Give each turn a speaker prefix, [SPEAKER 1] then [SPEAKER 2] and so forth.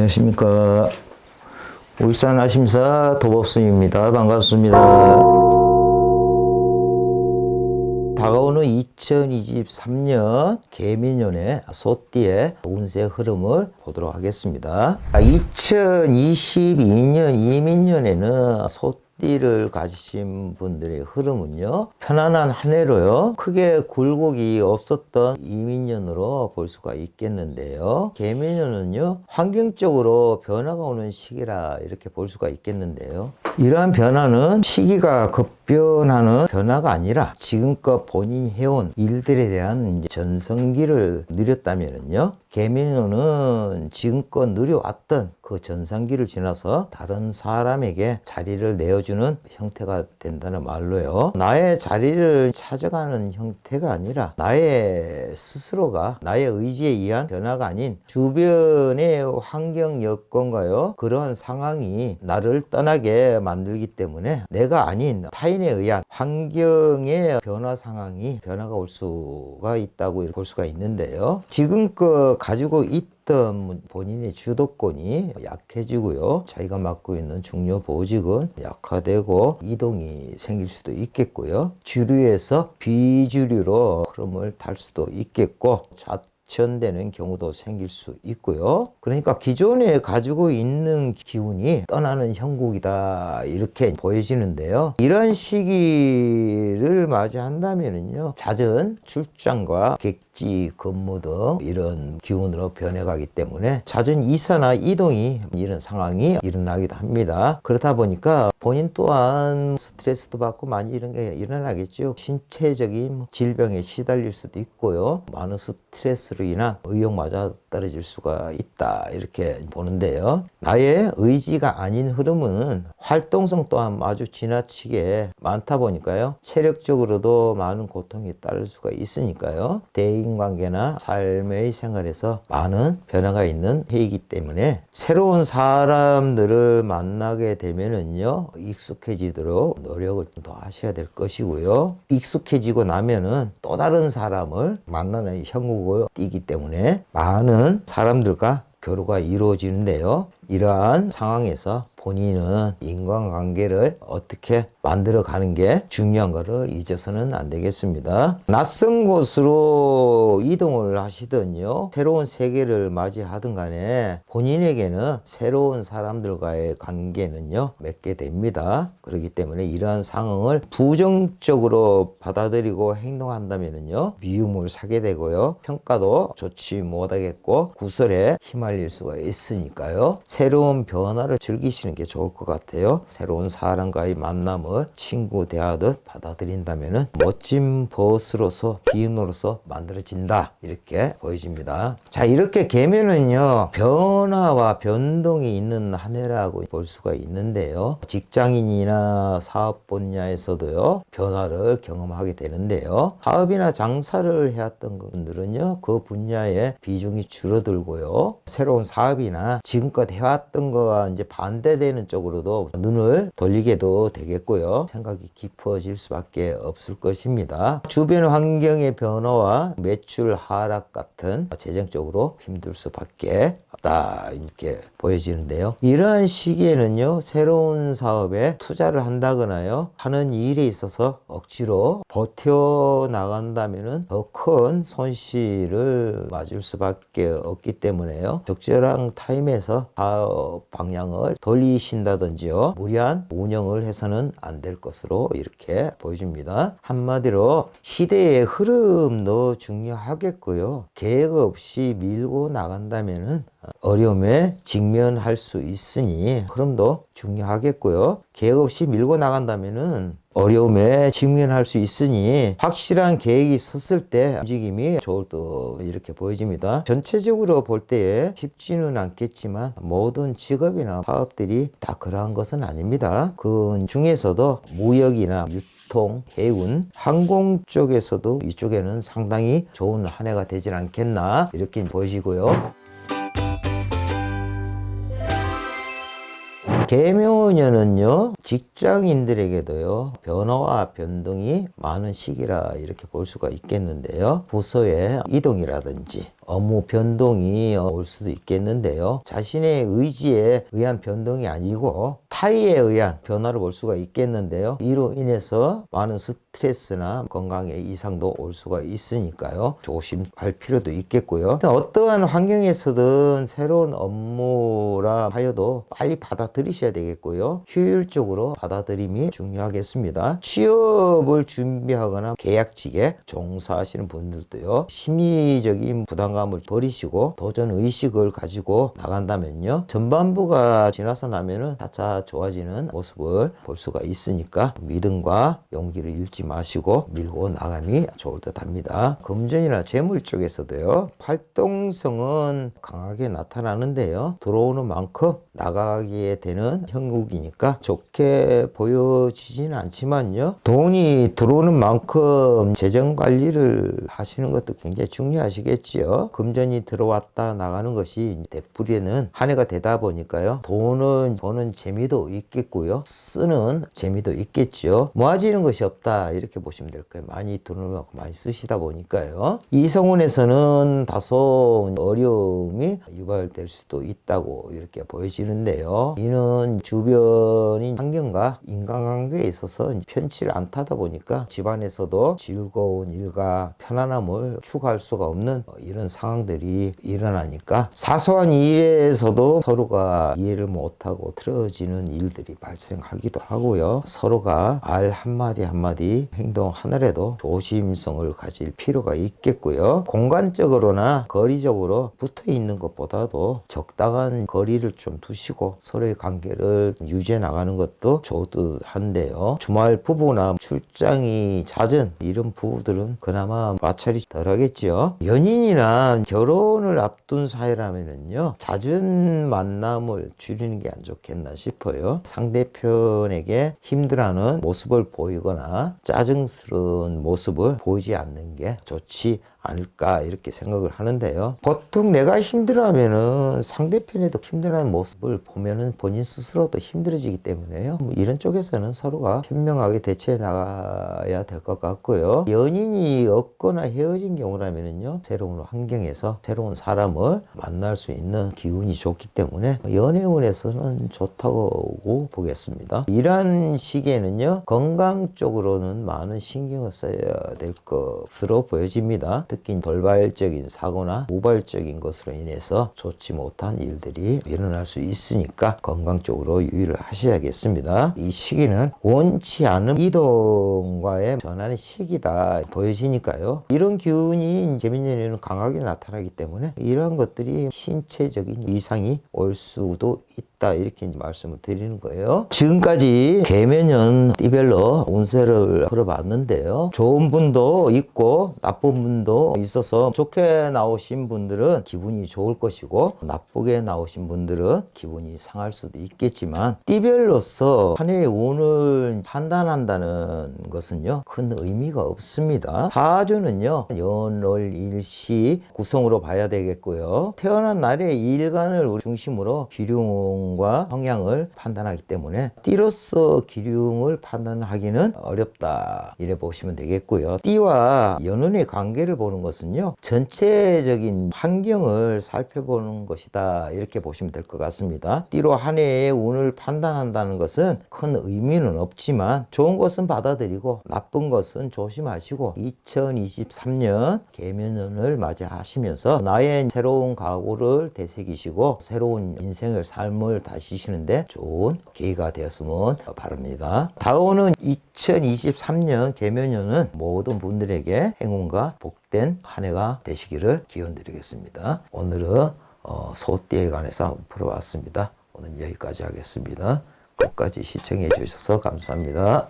[SPEAKER 1] 안녕하십니까. 울산 아심사 도법스입니다. 반갑습니다. 다가오는 2023년 개미년의 소띠의 운세 흐름을 보도록 하겠습니다. 2022년 이민년에는 소띠를 가지신 분들의 흐름은요, 편안한 한 해로요, 크게 굴곡이 없었던 이민년으로 볼 수가 있겠는데요. 개미년은요, 환경적으로 변화가 오는 시기라 이렇게 볼 수가 있겠는데요. 이러한 변화는 시기가 급변하는 변화가 아니라 지금껏 본인이 해온 일들에 대한 전성기를 누렸다면요, 개미년은 지금껏 누려왔던 그 전성기를 지나서 다른 사람에게 자리를 내어주는 형태가 된다는 말로요, 나의 자리를 찾아가는 형태가 아니라 나의 스스로가 나의 의지에 의한 변화가 아닌 주변의 환경 여건과요, 그러한 상황이 나를 떠나게 만들기 때문에 내가 아닌 타인에 의한 환경의 변화 상황이 변화가 올 수가 있다고 볼 수가 있는데요. 지금껏 가지고 있던 본인의 주도권이 약해지고요, 자기가 맡고 있는 중요 보직은 약화되고 이동이 생길 수도 있겠고요, 주류에서 비주류로 흐름을 탈 수도 있겠고 좌천되는 경우도 생길 수 있고요. 그러니까 기존에 가지고 있는 기운이 떠나는 형국이다 이렇게 보여지는데요. 이런 시기를 맞이한다면요, 잦은 출장과 객지 근무 등 이런 기운으로 변해가기 때문에 잦은 이사나 이동이 이런 상황이 일어나기도 합니다. 그렇다 보니까 본인 또한 스트레스도 받고 많이 이런 게 일어나겠죠. 신체적인 질병에 시달릴 수도 있고요, 많은 스트레스로 인한 의욕마저 떨어질 수가 있다 이렇게 보는데요. 나의 의지가 아닌 흐름은 활동성 또한 아주 지나치게 많다 보니까요, 체력적으로도 많은 고통이 따를 수가 있으니까요, 대인관계나 삶의 생활에서 많은 변화가 있는 해이기 때문에 새로운 사람들을 만나게 되면은요, 익숙해지도록 노력을 더 하셔야 될 것이고요, 익숙해지고 나면은 또 다른 사람을 만나는 형국을 띠기 때문에 많은 사람들과 교류가 이루어지는데요. 이러한 상황에서 본인은 인간관계를 어떻게 만들어 가는 게 중요한 것을 잊어서는 안 되겠습니다. 낯선 곳으로 이동을 하시든요, 새로운 세계를 맞이하든 간에 본인에게는 새로운 사람들과의 관계는요, 맺게 됩니다. 그렇기 때문에 이러한 상황을 부정적으로 받아들이고 행동한다면요, 미움을 사게 되고요, 평가도 좋지 못하겠고 구설에 휘말릴 수가 있으니까요, 새로운 변화를 즐기시는 게 좋을 것 같아요. 새로운 사람과의 만남을 친구 대하듯 받아들인다면 멋진 벗으로서 비인으로서 만들어진다 이렇게 보여집니다. 자, 이렇게 개면은요, 변화와 변동이 있는 한 해라고 볼 수가 있는데요, 직장인이나 사업 분야에서도요, 변화를 경험하게 되는데요, 사업이나 장사를 해왔던 분들은요, 그 분야의 비중이 줄어들고요, 새로운 사업이나 지금껏 해왔던 거와 이제 반대되는 쪽으로도 눈을 돌리게도 되겠고요, 생각이 깊어질 수밖에 없을 것입니다. 주변 환경의 변화와 매출 하락 같은 재정적으로 힘들 수밖에 없다 이렇게 보여지는데요. 이러한 시기에는요, 새로운 사업에 투자를 한다거나요, 하는 일에 있어서 억지로 버텨 나간다면은 더 큰 손실을 맞을 수밖에 없기 때문에요, 적절한 타임에서 사업 방향을 돌리신다든지요, 무리한 운영을 해서는 안 될 것으로 이렇게 보여집니다. 한마디로 시대의 흐름도 중요하겠고요, 계획 없이 밀고 나간다면은 어려움에 직면할 수 있으니 흐름도 중요하겠고요, 계획 없이 밀고 나간다면은 어려움에 직면할 수 있으니 확실한 계획이 섰을 때 움직임이 좋을 듯 이렇게 보여집니다. 전체적으로 볼 때에 쉽지는 않겠지만 모든 직업이나 사업들이 다 그러한 것은 아닙니다. 그 중에서도 무역이나 유통, 해운, 항공 쪽에서도 이쪽에는 상당히 좋은 한 해가 되질 않겠나 이렇게 보여지고요. 개묘년은요, 직장인들에게도요, 변화와 변동이 많은 시기라 이렇게 볼 수가 있겠는데요, 부서의 이동이라든지 업무 변동이 올 수도 있겠는데요. 자신의 의지에 의한 변동이 아니고 타의에 의한 변화를 볼 수가 있겠는데요. 이로 인해서 많은 스트레스나 건강에 이상도 올 수가 있으니까요. 조심할 필요도 있겠고요. 어떠한 환경에서든 새로운 업무라 하여도 빨리 받아들이셔야 되겠고요. 효율적으로 받아들임이 중요하겠습니다. 취업을 준비하거나 계약직에 종사하시는 분들도요. 심리적인 부담감을 버리시고 도전 의식을 가지고 나간다면요. 전반부가 지나서 나면은 차차 좋아지는 모습을 볼 수가 있으니까 믿음과 용기를 잃지 마시고 밀고 나감이 좋을 듯 합니다. 금전이나 재물 쪽에서도요. 활동성은 강하게 나타나는데요. 들어오는 만큼 나가게 되는 형국이니까 좋게 보여지지는 않지만요. 돈이 들어오는 만큼 재정 관리를 하시는 것도 굉장히 중요하시겠지요. 금전이 들어왔다 나가는 것이 되풀이되는 한 해가 되다 보니까요. 돈은 버는 재미도 있겠고요. 쓰는 재미도 있겠지요. 모아지는 것이 없다 이렇게 보시면 될 거예요. 많이 들어오는 만큼 많이 쓰시다 보니까요. 이 성운에서는 다소 어려움이 유발될 수도 있다고 이렇게 보여지는데요. 이는 주변인 환경과 인간관계에 있어서 편치를 않다다 보니까 집안에서도 즐거운 일과 편안함을 추구할 수가 없는 이런 상황들이 일어나니까 사소한 일에서도 서로가 이해를 못하고 틀어지는 일들이 발생하기도 하고요. 서로가 말 한마디 한마디 행동 하나라도 조심성을 가질 필요가 있겠고요. 공간적으로나 거리적으로 붙어 있는 것보다도 적당한 거리를 좀 두시고 서로의 관계를 유지해 나가는 것도 좋듯한데요. 주말 부부나 출장이 잦은 이런 부부들은 그나마 마찰이 덜 하겠지요. 연인이나 결혼을 앞둔 사이라면요. 잦은 만남을 줄이는 게 안 좋겠나 싶어요. 상대편에게 힘들어하는 모습을 보이거나 짜증스러운 모습을 보이지 않는 게 좋지 않을까 이렇게 생각을 하는데요. 보통 내가 힘들어하면은 상대편에도 힘들어하는 모습을 보면은 본인 스스로도 힘들어지기 때문에요. 이런 쪽에서는 서로가 현명하게 대처해 나가야 될 것 같고요. 연인이 없거나 헤어진 경우라면은요. 새로운 환경에서 새로운 사람을 만날 수 있는 기운이 좋기 때문에 연애운에서는 좋다고 보겠습니다. 이러한 시기에는요. 건강 쪽으로는 많은 신경을 써야 될 것으로 보여집니다. 특히 돌발적인 사고나 우발적인 것으로 인해서 좋지 못한 일들이 일어날 수 있으니까 건강 쪽으로 유의를 하셔야겠습니다. 이 시기는 원치 않은 이동과의 전환의 시기다 보여지니까요. 이런 기운이 개미년에는 강하게 나타나기 때문에 이러한 것들이 신체적인 이상이 올 수도 있다 이렇게 말씀을 드리는 거예요. 지금까지 개면연 띠별로 운세를 풀어봤는데요. 좋은 분도 있고 나쁜 분도 있어서 좋게 나오신 분들은 기분이 좋을 것이고 나쁘게 나오신 분들은 기분이 상할 수도 있겠지만 띠별로서 한 해의 운을 판단한다는 것은요 큰 의미가 없습니다. 사주는요 연월일시 구성으로 봐야 되겠고요. 태어난 날의 일간을 중심으로 기륭과 성향을 판단하기 때문에 띠로서 기륭을 판단하기는 어렵다 이래 보시면 되겠고요. 띠와 연운의 관계를 보는 것은요 전체적인 환경을 살펴보는 것이다 이렇게 보시면 될 것 같습니다. 띠로 한 해의 운을 판단한다는 것은 큰 의미는 없지만 좋은 것은 받아들이고 나쁜 것은 조심하시고 2023년 개면연을 맞이하시면서 나의 새로운 각오를 되새기시고 새로운 인생을 삶을 다시시는데 좋은 계기가 되었으면 바랍니다. 다가오는 2023년 개면연은 모든 분들에게 행운과 복된 한 해가 되시기를 기원드리겠습니다. 오늘은 소띠에 관해서 풀어봤습니다. 오늘 여기까지 하겠습니다. 끝까지 시청해 주셔서 감사합니다.